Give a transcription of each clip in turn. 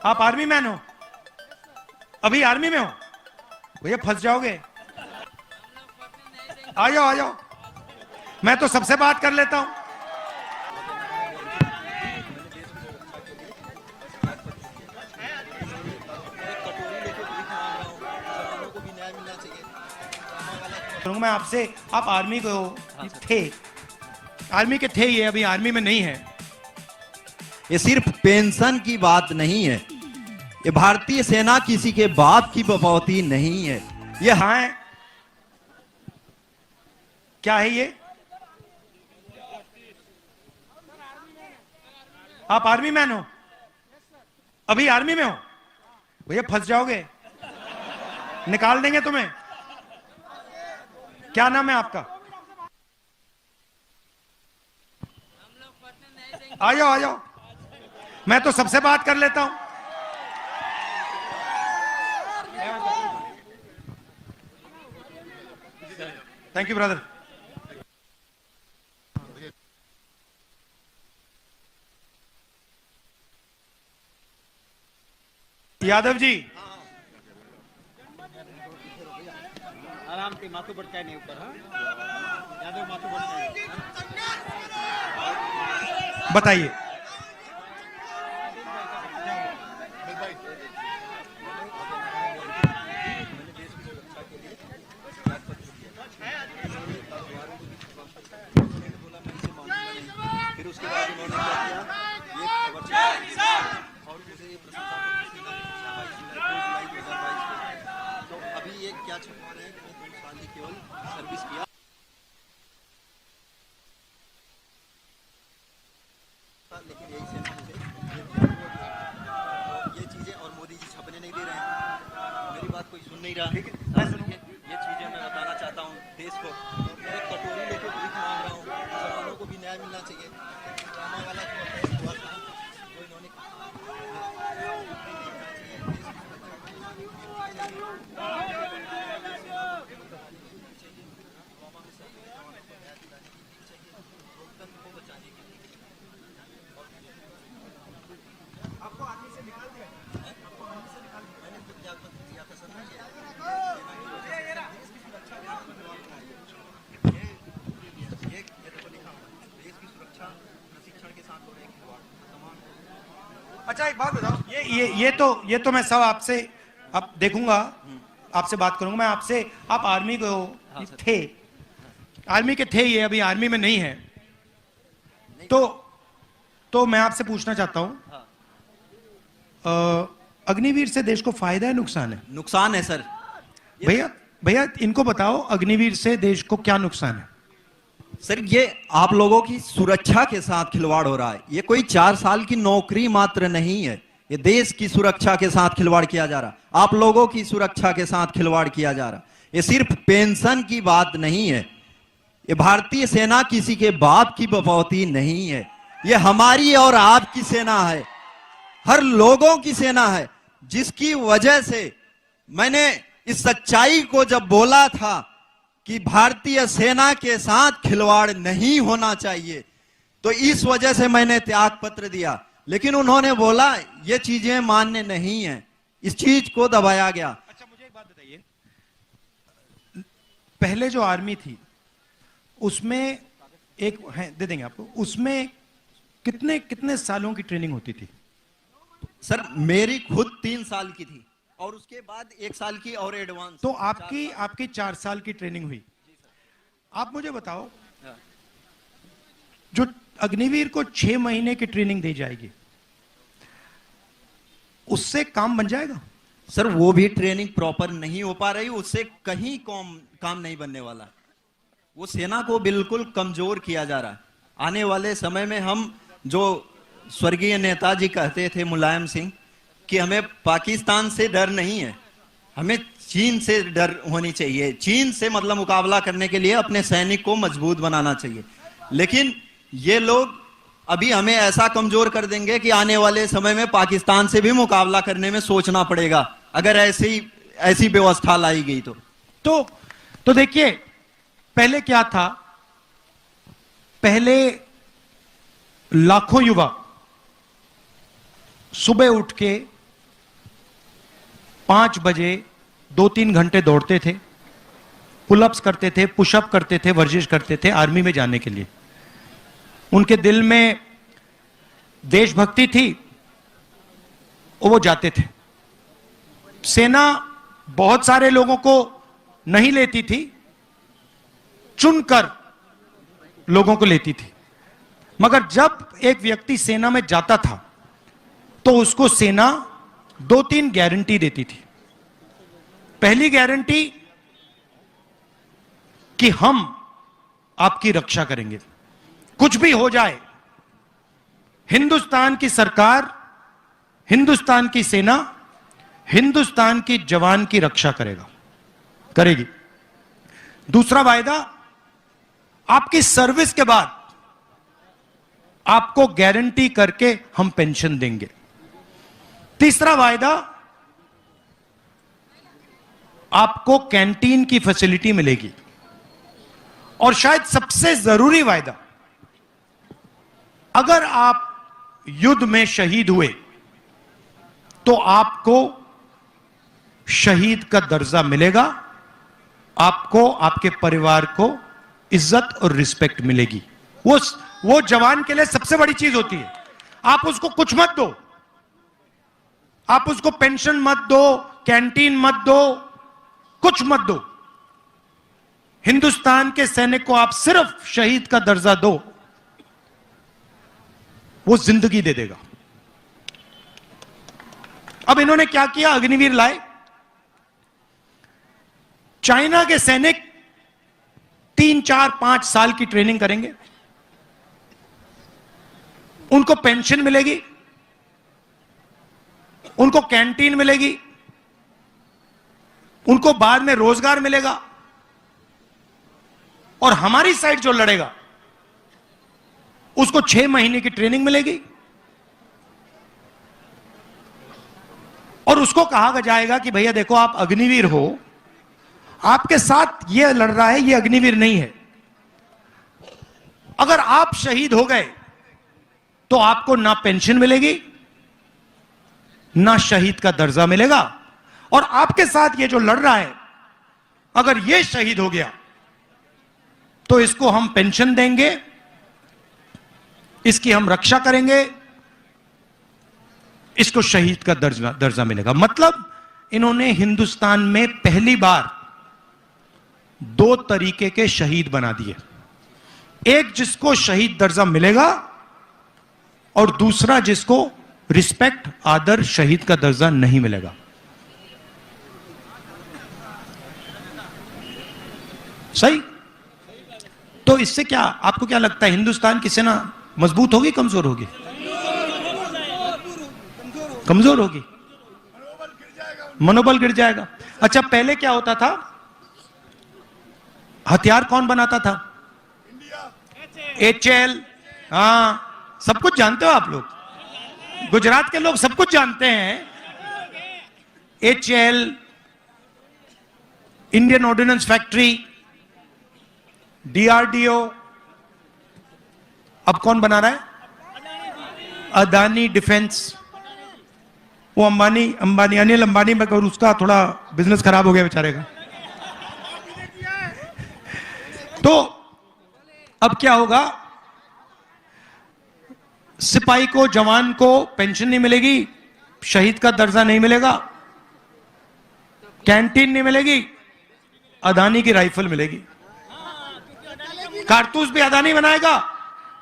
आप army man हो? अभी आर्मी में हो? भैया फंस जाओगे। आ जाओ आ जाओ, मैं तो सबसे बात कर लेता हूं। मैं आपसे, आप आर्मी के हो? थे, आर्मी के थे, ये अभी आर्मी में नहीं है। ये सिर्फ पेंशन की बात नहीं है, ये भारतीय सेना किसी के बाप की बपौती नहीं है। ये हाँ है, क्या है ये? आप आर्मी मैन हो? अभी आर्मी में हो? भैया फंस जाओगे, निकाल देंगे तुम्हें। क्या नाम है आपका? आ जाओ आ जाओ, मैं तो सबसे बात कर लेता हूं। Thank you brother. Yadav ji, आराम से माथू बढ़ता नहीं ऊपर। हाँ यादव माथू बढ़ता है। बताइए। फिर उसके बाद उन्होंने क्या किया, ये खबर छपा और मुझे ये प्रशंसा तो अभी ये क्या छपवा रहे हैं कि मैं 2 साल की केवल सर्विस किया, लेकिन यही से मुझे ये चीजें और मोदी जी छपने नहीं दे रहे हैं। मेरी बात कोई सुन नहीं रहा। ये चीजें मैं बताना चाहता हूँ देश को। मैं एक कटोरी लेके भीख मांग रहा हूँ, मुसलमानों को भी न्याय मिलना चाहिए। ड्रामा वाला जो अफेयर हुआ था वो इन्होंने अच्छा एक बात बताओ, ये तो मैं सब आपसे अब देखूंगा, आपसे बात करूंगा मैं आपसे। आप आर्मी के हो? थे, आर्मी के थे, ये अभी आर्मी में नहीं है। तो मैं आपसे पूछना चाहता हूं, अग्निवीर से देश को फायदा है नुकसान है? नुकसान है सर। भैया भैया इनको बताओ, अग्निवीर से देश को क्या नुकसान है? सर ये आप लोगों की सुरक्षा के साथ खिलवाड़ हो रहा है। ये कोई 4 साल की नौकरी मात्र नहीं है, ये देश की सुरक्षा के साथ खिलवाड़ किया जा रहा, आप लोगों की सुरक्षा के साथ खिलवाड़ किया जा रहा। ये सिर्फ पेंशन की बात नहीं है, ये भारतीय सेना किसी के बाप की बपौती नहीं है, ये हमारी और आपकी सेना है, हर लोगों की सेना है। जिसकी वजह से मैंने इस सच्चाई को जब बोला था कि भारतीय सेना के साथ खिलवाड़ नहीं होना चाहिए, तो इस वजह से मैंने त्याग पत्र दिया। लेकिन उन्होंने बोला ये चीजें मान्य नहीं है, इस चीज को दबाया गया। अच्छा मुझे एक बात बताइए, पहले जो आर्मी थी उसमें एक है, दे देंगे आपको, उसमें कितने कितने सालों की ट्रेनिंग होती थी? सर मेरी खुद 3 साल की थी और उसके बाद 1 साल की और एडवांस। तो आपकी 4 साल की ट्रेनिंग हुई। आप मुझे बताओ, जो अग्निवीर को 6 महीने की ट्रेनिंग दी जाएगी, उससे काम बन जाएगा? सर वो भी ट्रेनिंग प्रॉपर नहीं हो पा रही, उससे कहीं काम नहीं बनने वाला। वो सेना को बिल्कुल कमजोर किया जा रहा है। आने वाले समय में हम, जो स्वर्गीय नेताजी कहते थे मुलायम सिंह, कि हमें पाकिस्तान से डर नहीं है, हमें चीन से डर होनी चाहिए। चीन से मतलब मुकाबला करने के लिए अपने सैनिक को मजबूत बनाना चाहिए। लेकिन ये लोग अभी हमें ऐसा कमजोर कर देंगे कि आने वाले समय में पाकिस्तान से भी मुकाबला करने में सोचना पड़ेगा, अगर ऐसी व्यवस्था लाई गई तो देखिए, पहले क्या था, पहले लाखों युवा सुबह उठ के 5 बजे 2-3 घंटे दौड़ते थे, पुलअप्स करते थे, पुशअप करते थे, वर्जिश करते थे आर्मी में जाने के लिए। उनके दिल में देशभक्ति थी और वो जाते थे। सेना बहुत सारे लोगों को नहीं लेती थी, चुनकर लोगों को लेती थी। मगर जब एक व्यक्ति सेना में जाता था तो उसको सेना 2-3 गारंटी देती थी। पहली गारंटी कि हम आपकी रक्षा करेंगे, कुछ भी हो जाए हिंदुस्तान की सरकार, हिंदुस्तान की सेना, हिंदुस्तान की जवान की रक्षा करेगी। दूसरा वायदा, आपकी सर्विस के बाद आपको गारंटी करके हम पेंशन देंगे। तीसरा वायदा, आपको कैंटीन की फैसिलिटी मिलेगी। और शायद सबसे जरूरी वायदा, अगर आप युद्ध में शहीद हुए तो आपको शहीद का दर्जा मिलेगा, आपको आपके परिवार को इज्जत और रिस्पेक्ट मिलेगी। वो जवान के लिए सबसे बड़ी चीज होती है। आप उसको कुछ मत दो, आप उसको पेंशन मत दो, कैंटीन मत दो, कुछ मत दो। हिंदुस्तान के सैनिक को आप सिर्फ शहीद का दर्जा दो, वो जिंदगी दे देगा। अब इन्होंने क्या किया, अग्निवीर लाए। चाइना के सैनिक 3, 4, 5 साल की ट्रेनिंग करेंगे, उनको पेंशन मिलेगी, उनको कैंटीन मिलेगी, उनको बाद में रोजगार मिलेगा। और हमारी साइड जो लड़ेगा उसको 6 महीने की ट्रेनिंग मिलेगी और उसको कहा जाएगा कि भैया देखो, आप अग्निवीर हो, आपके साथ ये लड़ रहा है, ये अग्निवीर नहीं है। अगर आप शहीद हो गए तो आपको ना पेंशन मिलेगी, ना शहीद का दर्जा मिलेगा। और आपके साथ ये जो लड़ रहा है, अगर ये शहीद हो गया तो इसको हम पेंशन देंगे, इसकी हम रक्षा करेंगे, इसको शहीद का दर्जा मिलेगा। मतलब इन्होंने हिंदुस्तान में पहली बार 2 तरीके के शहीद बना दिए। एक जिसको शहीद दर्जा मिलेगा और दूसरा जिसको रिस्पेक्ट, आदर, शहीद का दर्जा नहीं मिलेगा। सही? तो इससे क्या, आपको क्या लगता है, हिंदुस्तान की सेना मजबूत होगी, कमजोर होगी? कमजोर होगी, मनोबल गिर जाएगा। अच्छा, पहले क्या होता था, हथियार कौन बनाता था? HL। हाँ, सब कुछ जानते हो आप लोग, गुजरात के लोग सब कुछ जानते हैं। HL, Indian ordnance factory, DRDO। अब कौन बना रहा है? अदानी डिफेंस। वो अंबानी अनिल अंबानी में, उसका थोड़ा बिजनेस खराब हो गया बेचारे का। तो अब क्या होगा, सिपाही को, जवान को पेंशन नहीं मिलेगी, शहीद का दर्जा नहीं मिलेगा, कैंटीन नहीं मिलेगी, अदानी की राइफल मिलेगी। कारतूस भी अदानी बनाएगा,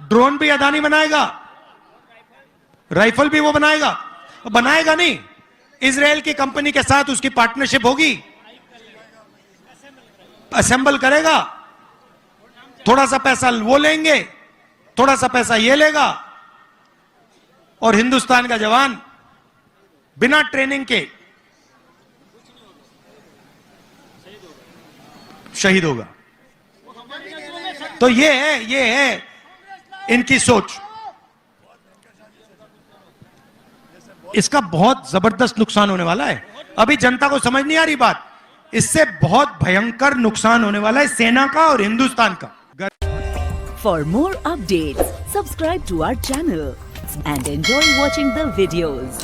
ड्रोन भी अदानी बनाएगा, राइफल भी वो बनाएगा। बनाएगा नहीं, इजराइल की कंपनी के साथ उसकी पार्टनरशिप होगी, असेंबल करेगा, थोड़ा सा पैसा वो लेंगे, थोड़ा सा पैसा ये लेगा, और हिंदुस्तान का जवान बिना ट्रेनिंग के शहीद होगा। तो ये है इनकी सोच। इसका बहुत जबरदस्त नुकसान होने वाला है। अभी जनता को समझ नहीं आ रही बात, इससे बहुत भयंकर नुकसान होने वाला है सेना का और हिंदुस्तान का। For more updates, subscribe to our channel and enjoy watching the videos.